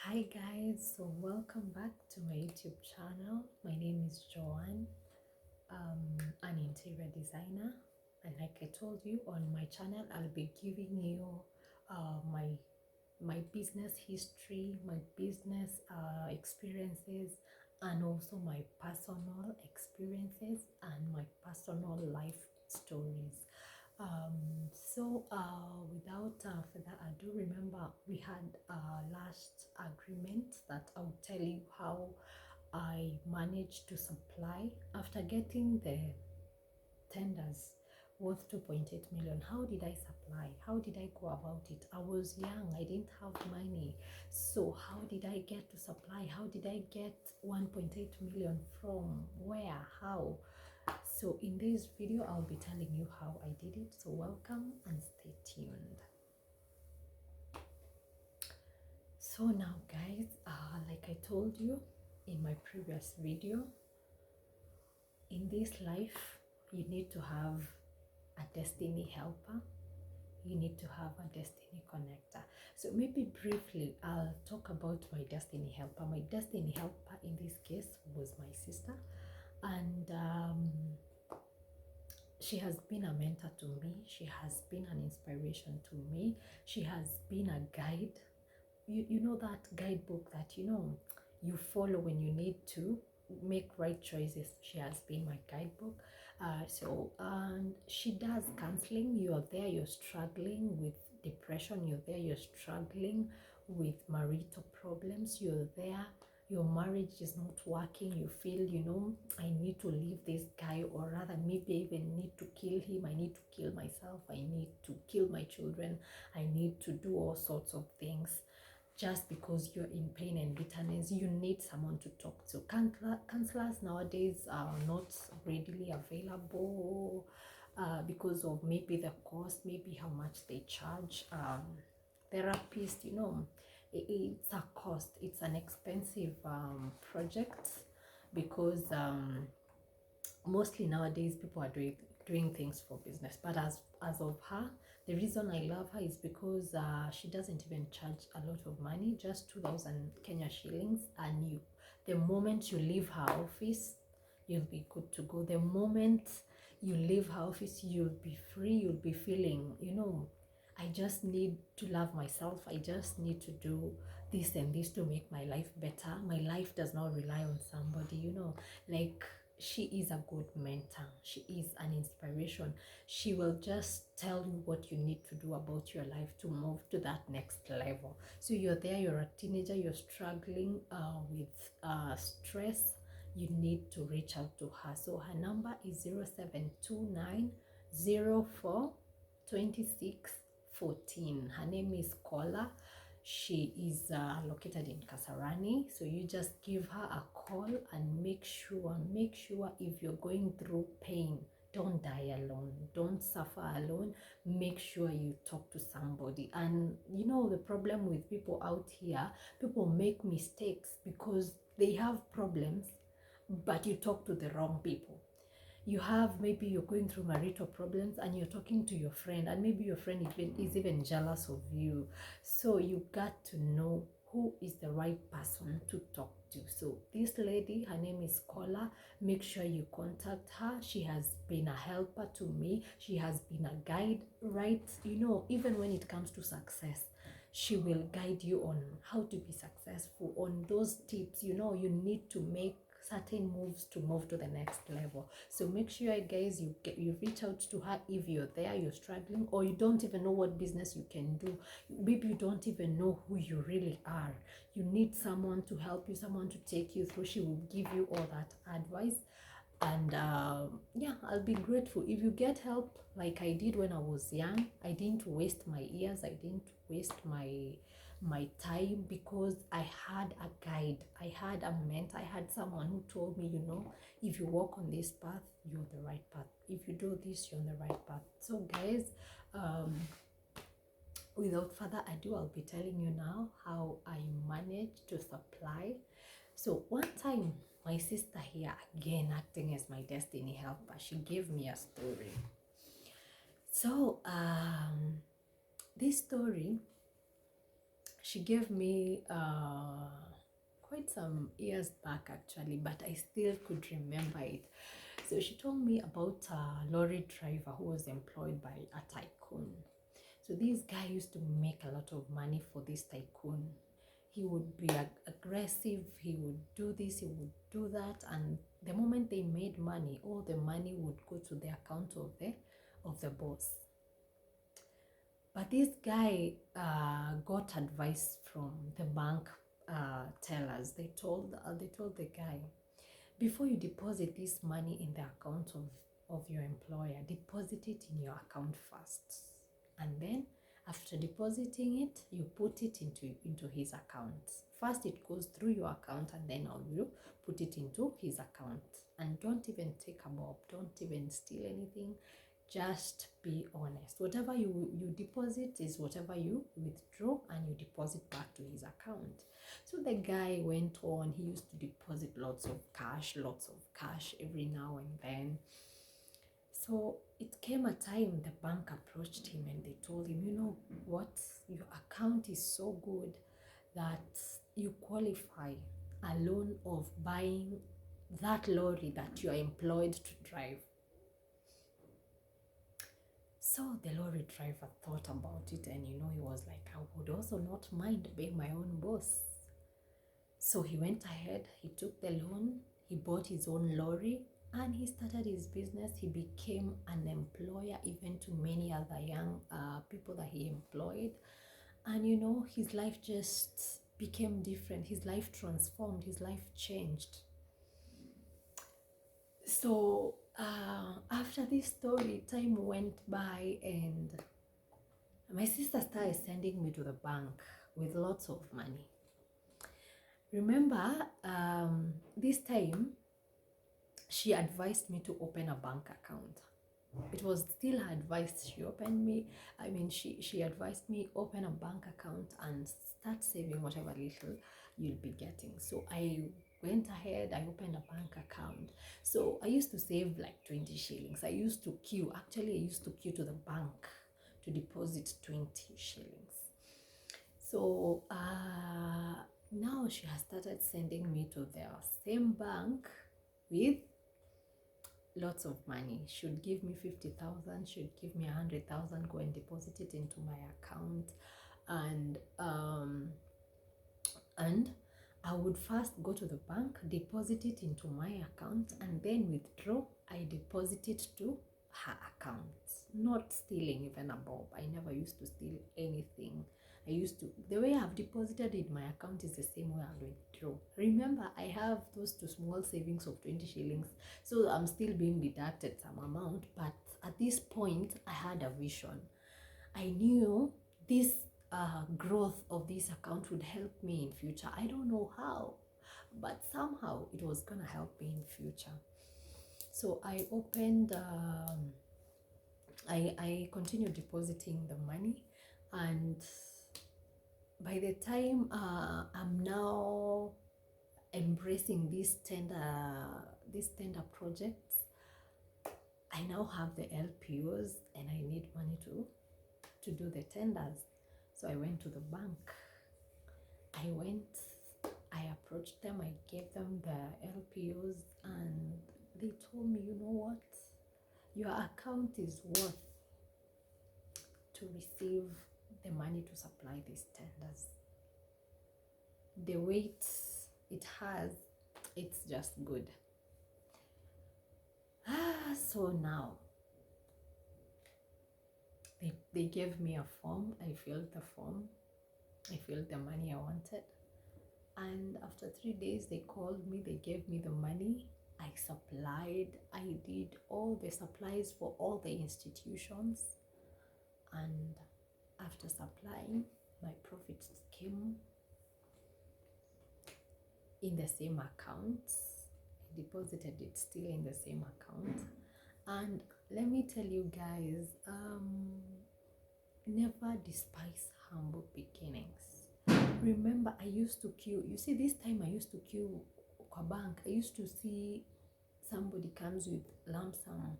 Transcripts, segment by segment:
Hi guys, so welcome back to my YouTube channel. My name is Joanne, an interior designer, and like I told you on my channel, I'll be giving you my business history, my business experiences, and also my personal experiences and my personal life stories. Without further ado, remember we had a last agreement that I'll tell you how I managed to supply after getting the tenders worth 2.8 million. How did I supply? How did I go about it? I was young, I didn't have money. So how did I get to supply? How did I get 1.8 million from? Where? How? So in this video, I'll be telling you how I did it. So welcome and stay tuned. So now guys, like I told you in my previous video, in this life, you need to have a destiny helper. You need to have a destiny connector. So maybe briefly, I'll talk about my destiny helper. My destiny helper in this case was my sister. And she has been a mentor to me. She has been an inspiration to me. She has been a guide. You know that guidebook that you follow when you need to make right choices. She has been my guidebook. And she does counseling. You're there, you're struggling with depression, you're there, you're struggling with marital problems, you're there, your marriage is not working, you feel I need to leave this guy, or rather maybe I even need to kill him, I need to kill myself, I need to kill my children, I need to do all sorts of things. Just because you're in pain and bitterness, you need someone to talk to. Counselors nowadays are not readily available because of maybe the cost, maybe how much they charge. Therapist, it's a cost, it's an expensive project, because mostly nowadays people are doing things for business. But as of her, the reason I love her is because she doesn't even charge a lot of money, just 2,000 Kenya shillings, and the moment you leave her office, you'll be good to go. The moment you leave her office, you'll be free, you'll be feeling, I just need to love myself, I just need to do this and this to make my life better. My life does not rely on somebody, like, she is a good mentor, she is an inspiration. She will just tell you what you need to do about your life to move to that next level. So you're there, you're a teenager, you're struggling with stress, you need to reach out to her. So her number is 0729 her name is Kola. She is located in Kasarani. So you just give her a call and make sure if you're going through pain, don't die alone, don't suffer alone. Make sure you talk to somebody. And the problem with people out here, people make mistakes because they have problems, but you talk to the wrong people. Maybe you're going through marital problems and you're talking to your friend, and maybe your friend is even jealous of you. So you got to know who is the right person to talk to. So this lady, her name is Kola. Make sure you contact her. She has been a helper to me. She has been a guide, right? Even when it comes to success, she will guide you on how to be successful, on those tips. You need to make certain moves to move to the next level. So make sure, guys, you reach out to her if you're there, you're struggling, or you don't even know what business you can do. Maybe you don't even know who you really are. You need someone to help you, someone to take you through. She will give you all that advice. And yeah, I'll be grateful if you get help like I did when I was young. I didn't waste my years, I didn't waste my time, because I had a guide, I had a mentor, I had someone who told me, if you walk on this path, you're on the right path. If you do this, you're on the right path. So guys, without further ado, I'll be telling you now how I managed to supply. So one time, my sister here, again acting as my destiny helper, she gave me a story. So this story, She gave me quite some years back actually, but I still could remember it. So she told me about a lorry driver who was employed by a tycoon. So this guy used to make a lot of money for this tycoon. He would be aggressive, he would do this, he would do that, and the moment they made money, all the money would go to the account of the boss. But this guy got advice from the bank tellers. They told the guy, before you deposit this money in the account of your employer, deposit it in your account first. And then after depositing it, you put it into his account. First it goes through your account and then I will put it into his account. And don't even take a bob, don't even steal anything. Just be honest. Whatever you deposit is whatever you withdraw and you deposit back to his account. So the guy went on. He used to deposit lots of cash every now and then. So it came a time the bank approached him and they told him, you know what, your account is so good that you qualify a loan of buying that lorry that you are employed to drive. So the lorry driver thought about it and he was like, I would also not mind being my own boss. So he went ahead, he took the loan, he bought his own lorry and he started his business. He became an employer even to many other young people that he employed. And his life just became different. His life transformed, his life changed. So after this story, time went by and my sister started sending me to the bank with lots of money. Remember, this time she advised me to open a bank account. It was still her advice. She advised me open a bank account and start saving whatever little you'll be getting. So I went ahead, I opened a bank account. So I used to save like 20 shillings. I used to queue to the bank to deposit 20 shillings. So now she has started sending me to the same bank with lots of money. Should give me 50,000, should give me 100,000, go and deposit it into my account. And I would first go to the bank, deposit it into my account, and then withdraw. I deposit it to her account, not stealing even a bob. I never used to steal anything. The way I've deposited in my account is the same way I'll withdraw. Remember, I have those two small savings of 20 shillings, so I'm still being deducted some amount, but at this point, I had a vision. I knew this growth of this account would help me in future. I don't know how, but somehow it was gonna help me in future. So I opened, I continued depositing the money, and by the time I'm now embracing these tender projects, I now have the LPOs and I need money to do the tenders. So I went to the bank. I approached them, I gave them the LPOs, and they told me, you know what? Your account is worth to receive the money to supply these tenders. The weight it has, it's just good. So now they gave me a form. I filled the form. I filled the money I wanted. And after 3 days, they called me. They gave me the money. I did all the supplies for all the institutions. And after supplying, my profits came in the same account. I deposited it still in the same account. And let me tell you guys, never despise humble beginnings. Remember, I used to queue. You see, this time I used to queue kwa bank. I used to see somebody comes with lump sum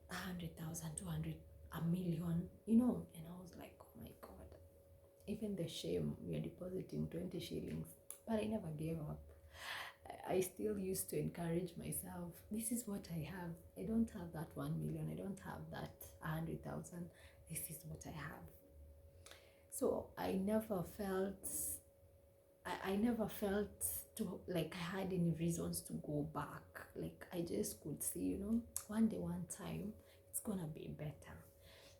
100,000, 200, a million, and I was like, oh my God. even the shame, we are depositing 20 shillings. But I never gave up. I still used to encourage myself. This is what I have. I don't have that 1 million. I don't have that 100,000. This is what I have. So I never felt, I never felt to like I had any reasons to go back. Like I just could see, one day, one time, it's gonna be better.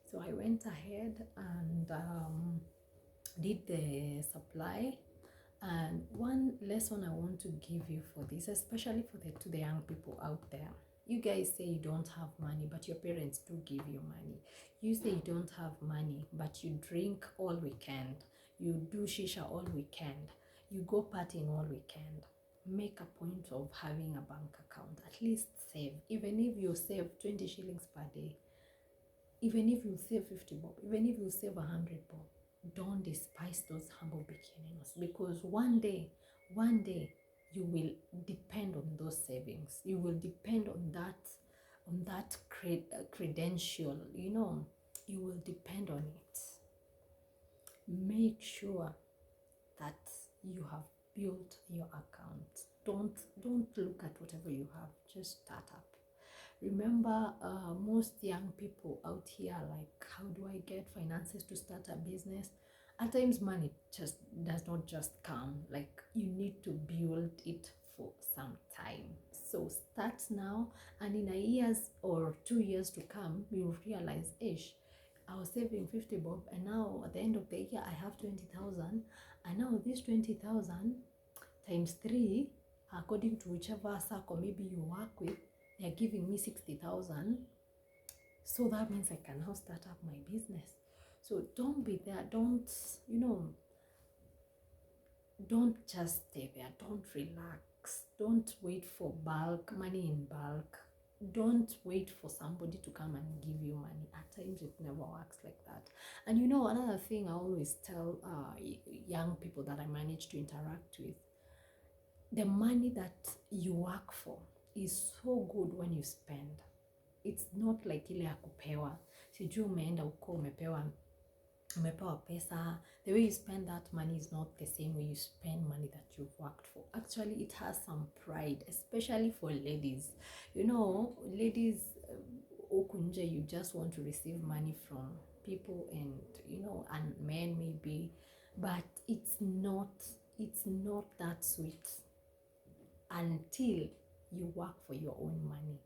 So I went ahead and did the supply. And one lesson I want to give you for this, especially to the young people out there, you guys say you don't have money, but your parents do give you money. You say you don't have money, but you drink all weekend. You do shisha all weekend. You go partying all weekend. Make a point of having a bank account. At least save. Even if you save 20 shillings per day, even if you save 50 bob, even if you save 100 bob, don't despise those humble beginnings, because one day you will depend on those savings. You will depend on that credential. You will depend on it. Make sure that you have built your account. Don't look at whatever you have. Just start up. Remember, most young people out here are like, how do I get finances to start a business? At times, money just does not just come. Like, you need to build it for some time. So start now, and in a years or 2 years to come, you'll realize, ish, I was saving 50 bob, and now at the end of the year, I have 20,000. And now this 20,000 times 3, according to whichever circle maybe you work with, they're giving me 60,000. So that means I can now start up my business. So don't be there. Don't just stay there. Don't relax. Don't wait for money in bulk. Don't wait for somebody to come and give you money. At times it never works like that. And another thing I always tell young people that I manage to interact with, the money that you work for is so good when you spend. It's not like ile ya kupewa. Sijui umeenda uko umepewa pesa. The way you spend that money is not the same way you spend money that you've worked for. Actually, it has some pride, especially for ladies. Ladies, okunje, you just want to receive money from people and men maybe, but it's not that sweet until you work for your own money.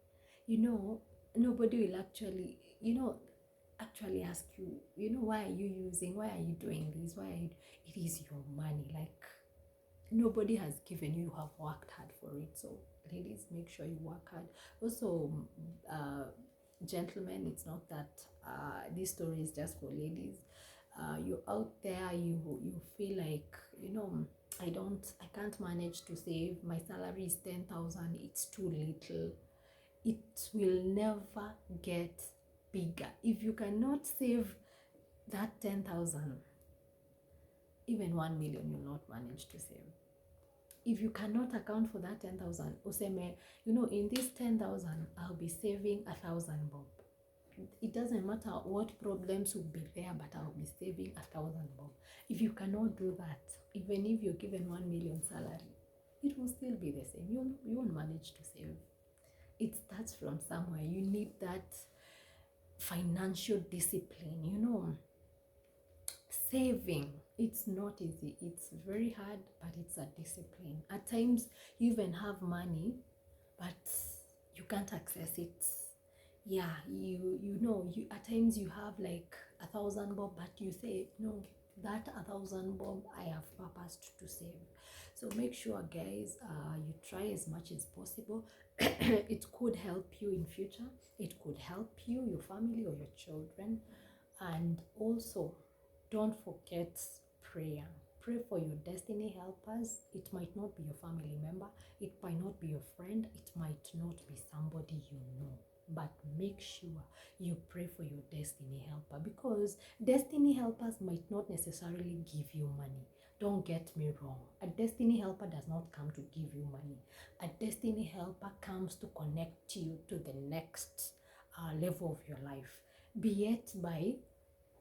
Nobody will actually ask you, why are you doing this? It is your money. Like, nobody has given you have worked hard for it. So ladies, make sure you work hard. Also, gentlemen, it's not that this story is just for ladies. You're out there, you feel like, I can't manage to save. My salary is 10,000. It's too little. It will never get bigger. If you cannot save that 10,000, even 1 million you'll not manage to save. If you cannot account for that 10,000, useme, in this 10,000, I'll be saving 1,000 bob. It doesn't matter what problems will be there, but I'll be saving 1,000 bob. If you cannot do that, even if you're given 1 million salary, it will still be the same. You won't manage to save. It starts from somewhere. You need that financial discipline. Saving, it's not easy. It's very hard, but it's a discipline. At times, you even have money, but you can't access it. Yeah, you at times you have like 1,000 bob, but you say, no, that 1,000 bob I have purposed to save. So make sure, guys, you try as much as possible. It could help you in future. It could help you, your family, or your children. And also, don't forget prayer. Pray for your destiny helpers. It might not be your family member. It might not be your friend. It might not be somebody you know. But make sure you pray for your destiny helper, because destiny helpers might not necessarily give you money. Don't get me wrong. A destiny helper does not come to give you money. A destiny helper comes to connect you to the next level of your life, be it by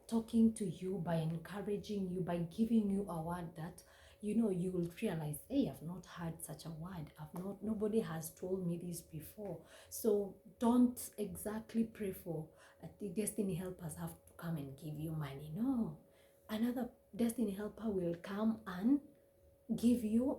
talking to you, by encouraging you, by giving you a word that you know you will realize, hey, I've not heard such a word. Nobody has told me this before. So don't exactly pray for the destiny helpers have to come and give you money. No, another destiny helper will come and give you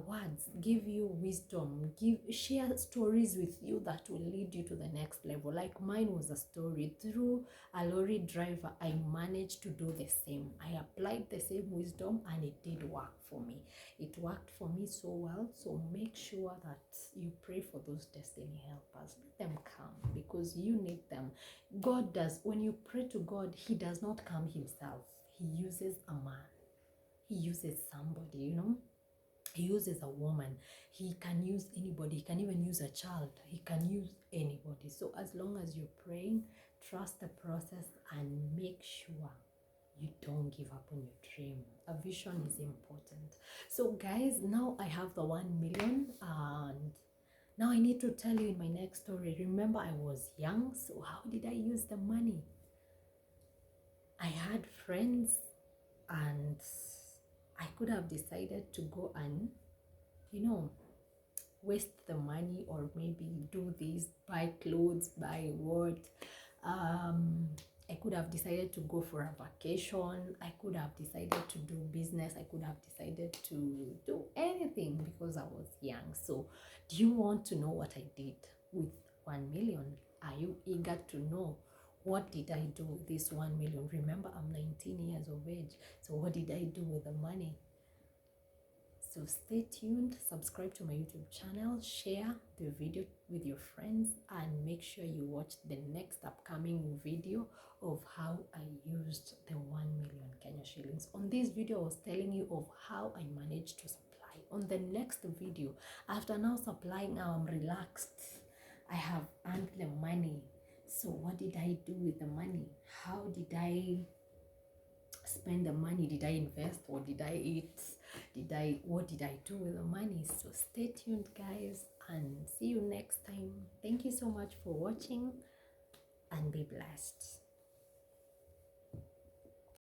words, give you wisdom, share stories with you that will lead you to the next level. Like mine was a story. Through a lorry driver, I managed to do the same. I applied the same wisdom and it did work for me. It worked for me so well. So make sure that you pray for those destiny helpers. Let them come because you need them. God does, when you pray to God, He does not come Himself. He uses a man. He uses somebody, you know. He uses a woman. He can use anybody. He can even use a child. He can use anybody. So as long as you're praying, trust the process and make sure you don't give up on your dream. A vision is important. So guys, now I have the 1 million, and now I need to tell you in my next story. Remember, I was young, so how did I use the money? I had friends, and I could have decided to go and, you know, waste the money, or maybe do this, buy clothes, buy what. I could have decided to go for a vacation. I could have decided to do business. I could have decided to do anything because I was young. So do you want to know what I did with 1 million? Are you eager to know? What did I do with this 1 million? Remember, I'm 19 years of age. So what did I do with the money? So stay tuned, subscribe to my YouTube channel, share the video with your friends, and make sure you watch the next upcoming video of how I used the 1 million Kenya shillings. On this video, I was telling you of how I managed to supply. On the next video, after now supplying, now I'm relaxed. I have earned the money. So what did I do with the money? How did I spend the money? Did I invest, or did I eat? What did I do with the money? So stay tuned guys, and see you next time. Thank you so much for watching, and be blessed.